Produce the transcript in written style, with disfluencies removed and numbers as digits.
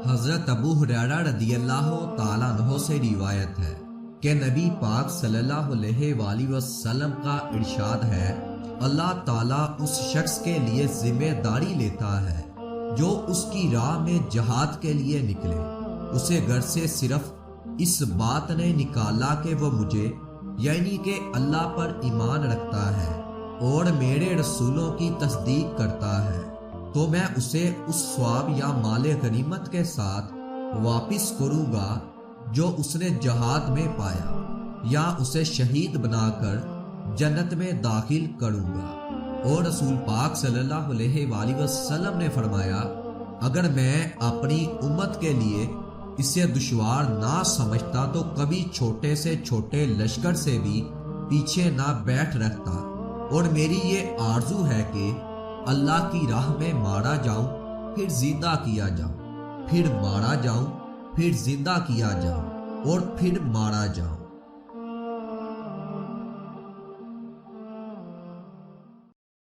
حضرت ابو ہریرہ رضی اللہ تعالیٰ عنہ سے روایت ہے کہ نبی پاک صلی اللہ علیہ وآلہ وسلم کا ارشاد ہے، اللہ تعالیٰ اس شخص کے لیے ذمہ داری لیتا ہے جو اس کی راہ میں جہاد کے لیے نکلے، اسے گھر سے صرف اس بات نے نکالا کہ وہ مجھے یعنی کہ اللہ پر ایمان رکھتا ہے اور میرے رسولوں کی تصدیق کرتا ہے، تو میں اسے اس ثواب یا مال غنیمت کے ساتھ واپس کروں گا جو اس نے جہاد میں پایا، یا اسے شہید بنا کر جنت میں داخل کروں گا۔ اور رسول پاک صلی اللہ علیہ وآلہ وسلم نے فرمایا، اگر میں اپنی امت کے لیے اسے دشوار نہ سمجھتا تو کبھی چھوٹے سے چھوٹے لشکر سے بھی پیچھے نہ بیٹھ رکھتا، اور میری یہ آرزو ہے کہ اللہ کی راہ میں مارا جاؤں، پھر زندہ کیا جاؤں، پھر مارا جاؤں، پھر زندہ کیا جاؤں، اور پھر مارا جاؤں۔